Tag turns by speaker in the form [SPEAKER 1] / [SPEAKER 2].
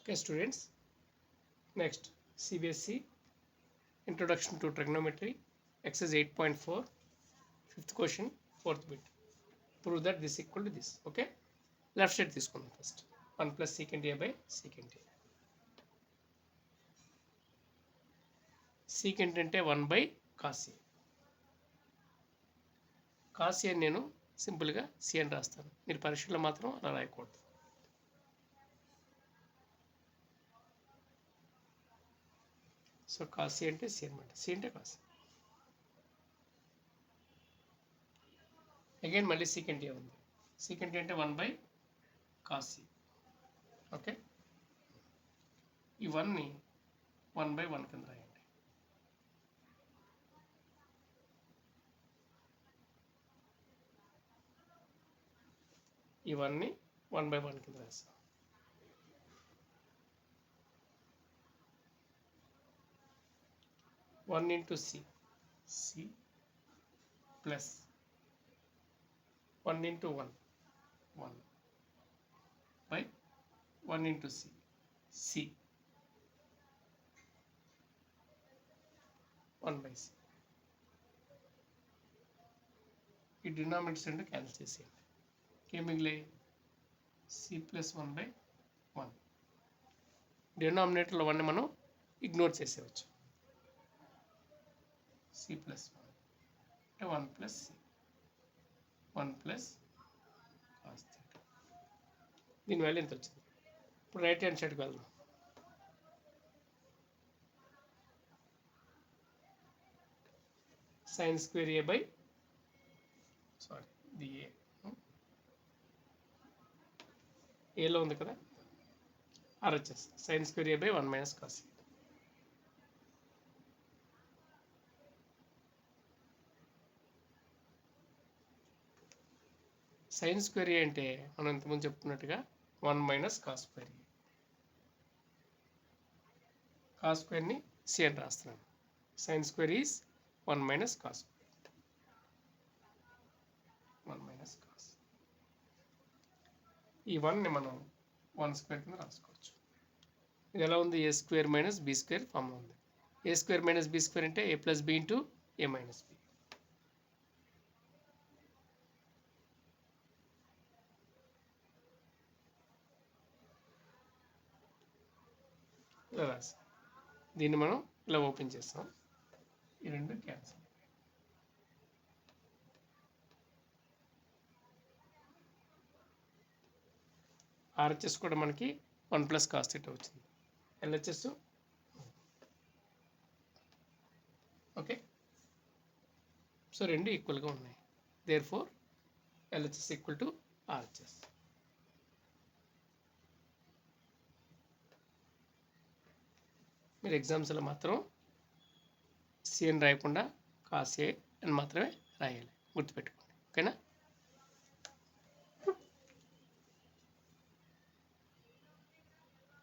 [SPEAKER 1] Okay, students. Next, CBSE Introduction to Trigonometry, exercise 8.4, fifth question, fourth bit. Prove that this equal to this. Okay, left side తీసుకుందాం first. 1 plus secant A by secant A. Secant అంటే 1 by cos A. cos A నేను సింపుల్గా C అని రాస్తాను. మీరు పరీక్షలో మాత్రం అలా రాయకూడదు. సో cos A అంటే C అనమాట. C అంటే cos A. అగైన్ మళ్ళీ secant A ఉంది. secant A అంటే 1 by cos A. ఓకే, ఈ 1ని 1 by 1 కింద రాయండి. ఈ 1ని 1 by 1 కింద రాస్తాం. One into C plus 1 into 1 by 1 into c 1 by c. ఈ డినామినేటర్స్ రెండు క్యాన్సిల్ చేసేయండి. ఏం మిగిలే c ప్లస్ 1 by 1. డినామినేటర్లో 1ని మనం ఇగ్నోర్ చేసేవచ్చు. c ప్లస్ 1 అంటే 1 plus c 1 plus cos theta. దీని వాల్యూ ఎంత వచ్చింది? ఇప్పుడు రైట్ హ్యాండ్ సైడ్కి వెళ్దాం. సైన్ స్క్వేర్ ఏ బై ఇది ఏలో ఉంది కదా, RHS sine square A by 1 minus cos. Sine square A అంటే మనం ఇంతకుముందు చెప్పుకున్నట్టుగా 1 minus cos square A. Cos స్క్వేర్ని సి అని రాస్తున్నాను. Sine square is 1 minus cos square. 1 minus cos. ఈ 1ని మనం 1 స్క్వేర్ కింద రాసుకోవచ్చు. ఇది ఎలా ఉంది? ఏ స్క్వేర్ మైనస్ బి స్క్వేర్ ఫామ్లో ఉంది. ఏ స్క్వేర్ మైనస్ బి స్క్వేర్ అంటే ఏ ప్లస్ బి ఇంటూ ఏ మైనస్ బి. ఇలా రాసి దీన్ని మనం ఇలా ఓపెన్ చేస్తాం. ఈ రెండు క్యాన్సిల్. RHS కూడా మనకి 1 ప్లస్ కాస్ థీటా వచ్చింది. LHS okay. సో రెండు ఈక్వల్గా ఉన్నాయి. Therefore LHS equal to RHS. మీరు ఎగ్జామ్స్లో మాత్రం సి అని రాయకుండా కాస్ ఏ అని మాత్రమే రాయాలి, గుర్తుపెట్టుకోండి. ఓకేనా?